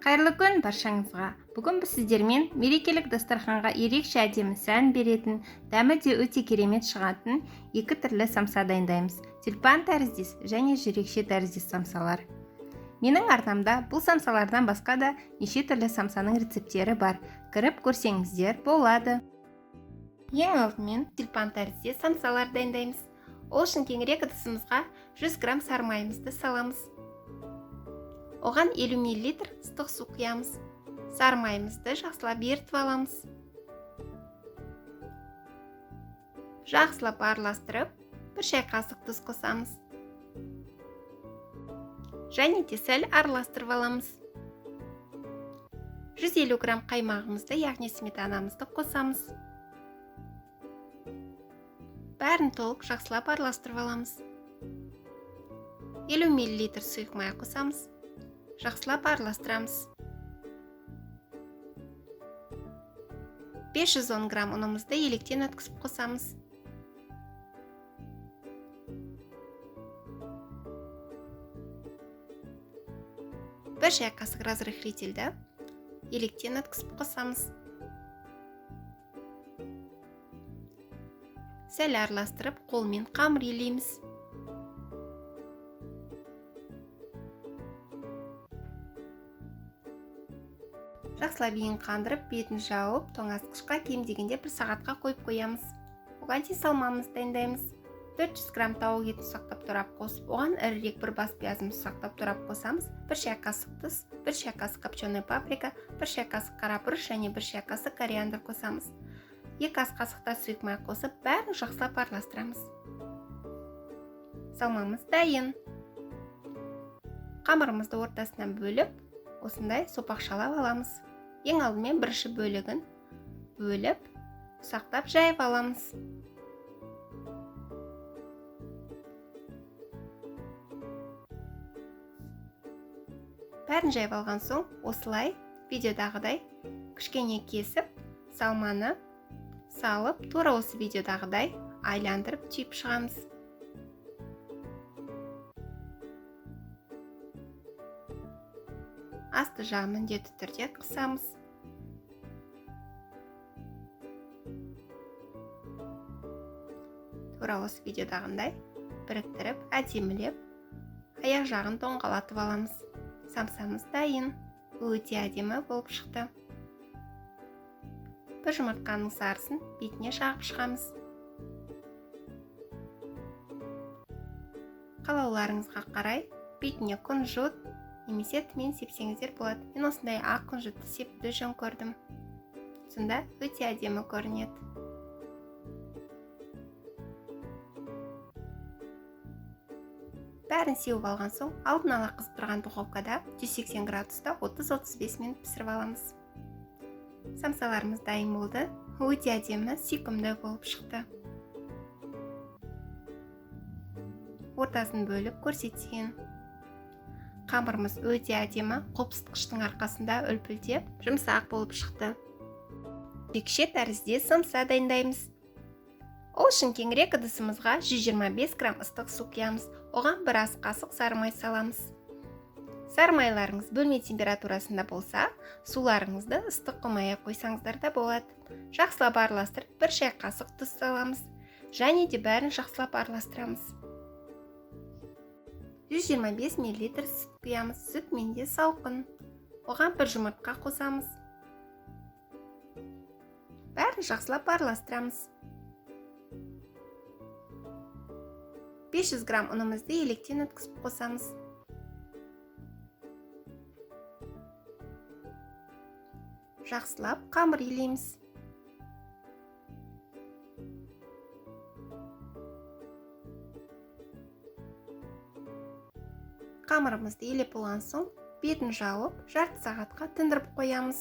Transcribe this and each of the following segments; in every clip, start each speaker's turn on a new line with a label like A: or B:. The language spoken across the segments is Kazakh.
A: Қайырлы күн баршаңызға. Бүгін біз сіздермен мерекелік дастарханға ерекше әдемі сән беретін, дәмі де өте керемет шығатын екі түрлі самса дайындаймыз. Тюльпан тәріздес және жүрекше тәріздес самсалар. Менің арнамда бұл самсалардан басқа да неше түрлі самсаның рецептері бар. Кіріп көрсеңіздер болады. Ең алдымен тюльпан тәріздес самсалар дайындаймыз. Ол үшін кеңірек ыдысымызға 100 грамм сары майымызды саламыз. Оған 50 мл ыстық су құямыз. Сары майымызды жақсылап ерітіп аламыз. Жақсылап араластырып, 1 шай қасық тұз қосамыз. Және де сәл араластырып аламыз. 150 грамм қаймағымызды, яғни сметанамызды қосамыз. Бәрін толық жақсылап араластырып аламыз. 50 мл сұйық май қосамыз. Жақсылап араластырамыз. 510 грамм ұнымызды електен өткізіп қосамыз. Бір шай қасық разрыхлительді електен өткізіп қосамыз. Сәл араластырып, қолмен қамыр илейміз. Жақсылап ең қандырып, бетін жауып, тоңазытқышқа кем дегенде 1 сағатқа қойып қоямыз. Оған дейін салмамызды дайындаймыз. 400 грамм тауық етін ұсақтап турап қосып, оған ірірек бір бас пиязымызды ұсақтап турап қосамыз. 1 шай қасық тұз, 1 шай қасық копченый паприка, 1 шай қасық қарабұрыш және 1 шай қасық кориандр қосамыз. 2 ас қасықта сұйық май қосып, бәрін жақсылап араластырамыз. Салмамыз дайын. Қамырымызды ортасынан бөліп, осындай сопақшалап аламыз. Ең алдымен бірінші бөлігін бөліп, ұсақтап жайып аламыз. Бәрін жайып алған соң, осылай видеодағыдай кішкене кесіп, салманы салып, тура осы видеодағыдай айландырып түйіп шығамыз. Асты жағын міндетті түрде қысамыз. Тура осы видеодағындай біріктіріп, әдемілеп, аяқ жағын доңғалатып аламыз. Самсамыз дайын. Өте әдемі болып шықты. Бір жұмыртқаның сарысын бетіне жағып шығамыз. Қалауларыңызға қарай бетіне күнжіт немесе түмен сепсеңіздер болады. Мен осындай ақ күнжітті сепуді жөн көрдім. Сонда өте әдемі көрінеді. Бәрін сеуіп алған соң, алдын ала қысып тұрған духовкада 180 градуста 30-35 минут пісіріп аламыз. Самсаларымыз дайын болды. Өте әдемі, сүйкімді болып шықты. Ортасын бөліп көрсетейін. Қамырымыз өте әдемі, қопсытқыштың арқасында үлпілдеп, жұмсақ болып шықты. Жүрекше тәріздес самса дайындаймыз. Ол үшін кеңірек ыдысымызға 125 грамм ыстық су құямыз. Оған 1 ас қасық сары май саламыз. Сары майларыңыз бөлме температурасында болса, суларыңызды ыстық қылмай қойсаңыздар да болады. Жақсылап араластырып, 1 шай қасық тұз саламыз. Және де бәрін жақсылап араластырамыз. 125 мл сүт құямыз. Сүт менде салқын. Оған 1 жұмыртқа қосамыз. Бәрін жақсылап араластырамыз. 500 грамм ұнымызды електен өткізіп қосамыз. Жақсылап қамыр илейміз. Қамырымызды илеп болған соң, бетін жауып, жарты сағатқа тындырып қоямыз.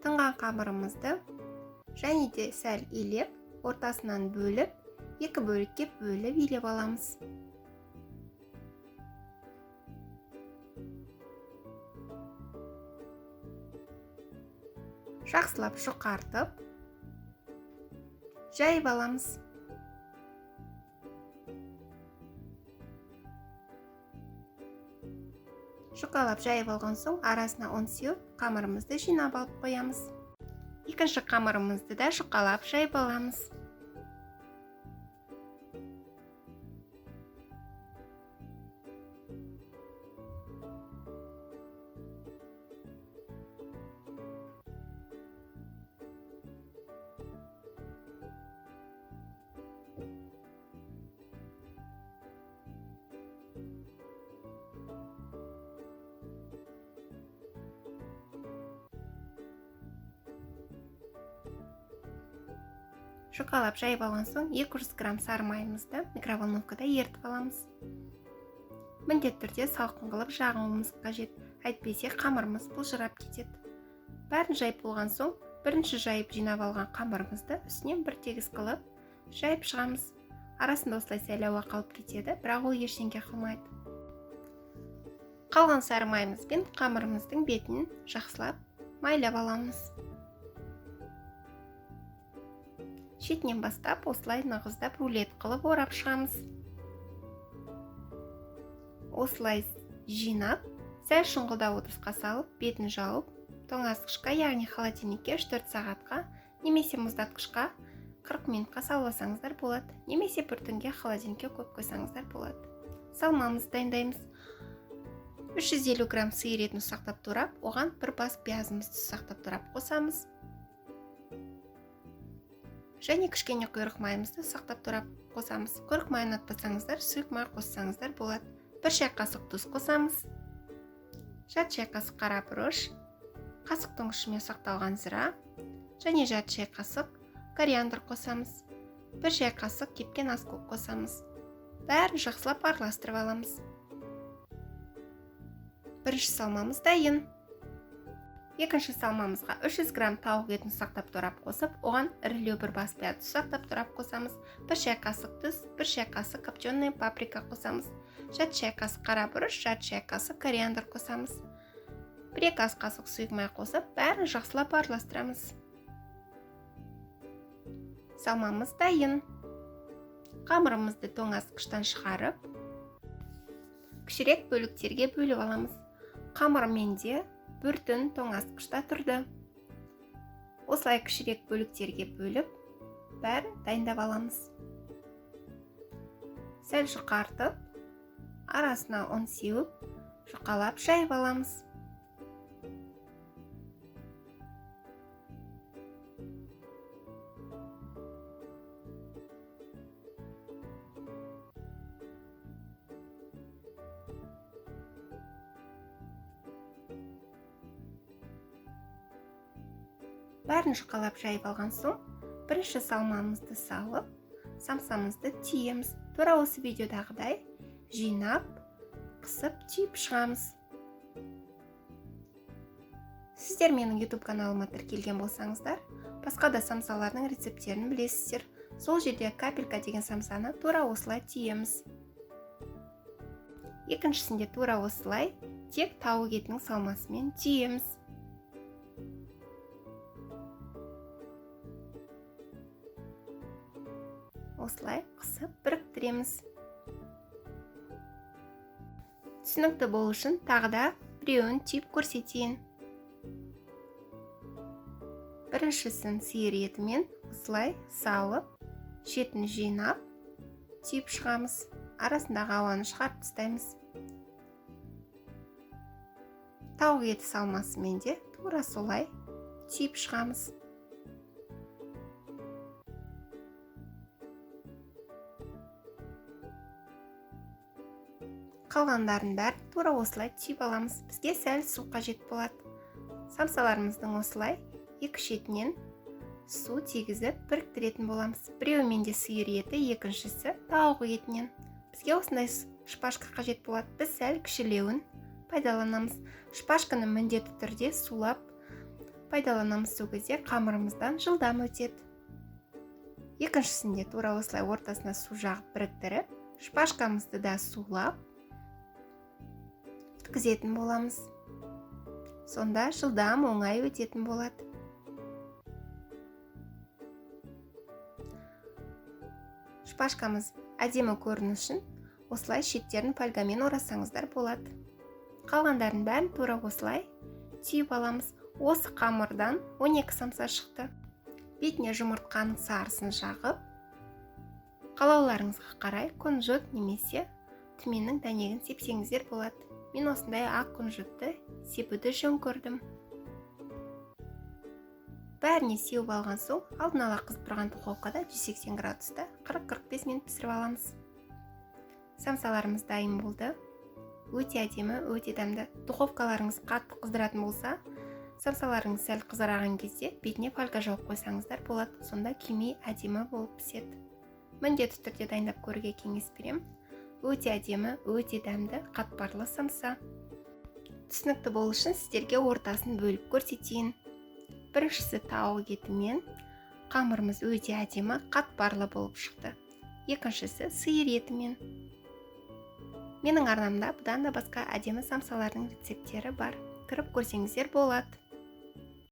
A: Тынған қамырымызды және де сәл илеп, ортасынан бөліп, 2 бөлікке бөліп илеп аламыз. Жақсылап жұқартып, жайып аламыз. Шұқалап жайып алған соң, арасына ұн сеуіп, қамырымызды жинап алып қоямыз. Екінші қамырымызды да шұқалап жайып аламыз. Шұқалап жайып алған соң 200 грамм сары майымызды микроволновкада ерітіп аламыз. Міндетті түрде салқын қылып жағуымыз қажет, әйтпесе қамырымыз бұлжырап кетеді. Бәрін жайып болған соң, бірінші жайып жинап алған қамырымызды үстінен бір тегіс қылып жайып шығамыз. Арасында осылай сәл ауа қалып кетеді, бірақ ол ештеңе қылмайды. Қалған сары майымызбен қамырымыздың бетін жақсылап майлап аламыз. Шетінен бастап осылай нығыздап рулет қылып орап шығамыз. Осылай жинап, сәл шұңғылдау ыдысқа салып, бетін жауып, тоңазытқышқа, яғни холодильникке 3-4 сағатқа, немесе мұздатқышқа 40 минутқа салып болады, немесе бір түнге холодильникке көп қойсаңыздар болады. Салмамызды дайындаймыз. 350 грамм сиыр етін ұсақтап турап, оған бір бас пиязымызды ұсақтап турап қосамыз. Және кішкене құйрық майымызды ұсақтап турап қосамыз. Құйрық майын ұнатпасаңыздар, сұйық май қоссаңыздар болады. 1 шай қасық тұз қосамыз. Жарты шай қасық қара бұрыш, қасықтың ұшымен ұсақталған зира, және жарты шай қасық кориандр қосамыз. 1 шай қасық кепкен ас көк қосамыз. Бәрін жақсылап араластырып аламыз. Бірінші салмамыз дайын. Екінші салмамызға 300 грамм тауық етін ұсақтап турап қосып, оған ірілеу бір бас пиязды ұсақтап турап қосамыз. 1 шай қасық тұз, 1 шай қасық копченый паприка қосамыз. Жарты шай қасық қара бұрыш, жарты шай қасық кориандр қосамыз. 1-2 ас қасық сұйық май қосып, бәрін жақсылап араластырамыз. Салмамыз дайын. Қамырымызды тоңазытқыштан шығарып, кішірек бөліктерге бөліп аламыз. Қамыр менде бір түн тоңазытқышта тұрды. Осылай кішірек бөліктерге бөліп, бәрін дайындап аламыз. Сәл жұқартып, арасына ұн сеуіп, жұқалап жайып аламыз. Бәрін жұқалап жайып алған соң, бірінші салмамызды салып, самсамызды түйеміз. Тура осы видеодағыдай жинап, қысып, түйіп шығамыз. Сіздер менің YouTube каналыма тіркелген болсаңыздар, басқа да самсалардың рецепттерін білесіздер. Сол жерде капелька деген самсаны тура осылай түйеміз. Екіншісінде тура осылай тек тауық етінің салмасымен түйеміз. Осылай қысып біріктіреміз. Түсінікті болу үшін тағы да біреуін түйіп көрсетейін. Біріншісін сиыр етімен осылай салып, шетін жинап, түйіп шығамыз. Арасындағы ауаны шығарып тастаймыз. Тауық еті салмасымен де тура солай түйіп шығамыз. Қалғандарын бәрін тура осылай түйіп аламыз. Бізге сәл су қажет болады. Самсаларымыздың осылай екі шетінен су тигізіп біріктіретін боламыз. Біреуімен де сиыр еті, екіншісі тауық етінен. Бізге осындай шпажка қажет болады. Біз сәл кішілеуін пайдаланамыз. Шпажканы міндетті түрде сулап пайдаланамыз. Сол кезде қамырымыздан жылдам өтеді. Екіншісінде тура осылай ортасына су жағып біріктіріп, шпажкамызды да сулап өткізетін боламыз. Сонда жылдам оңай өтетін болады. Шпажкамыз әдемі көріну үшін осылай шеттерін фольгамен орасаңыздар болады. Қалғандарын бәрін тура осылай түйіп аламыз. Осы қамырдан 12 самса шықты. Бетіне жұмыртқаның сарысын жағып, қалауларыңызға қарай күнжіт немесе түменнің дәнегін сепсеңіздер болады. Мен осындай ақ күнжітті сепуді жөн көрдім. Бәріне сеуіп алған соң, алдын ала қызып тұрған духовкада 180 градуста 40-45 минут пісіріп аламыз. Самсаларымыз дайын болды. Өте әдемі, өте дәмді. Духовкаларыңыз қатты қыздыратын болса, самсаларыңыз сәл қызарған кезде бетіне фольга жауып қойсаңыздар болады. Сонда күймей әдемі болып піседі. Міндетті түрде дайындап көруге кеңес беремін. Өте әдемі, өте дәмді, қатпарлы самса. Түсінікті болу үшін сіздерге ортасын бөліп көрсетейін. Біріншісі тауық етімен, қамырымыз өте әдемі, қатпарлы болып шықты. Екіншісі сиыр етімен. Менің арнамда бұдан да басқа әдемі самсалардың рецептері бар. Кіріп көрсеңіздер болады.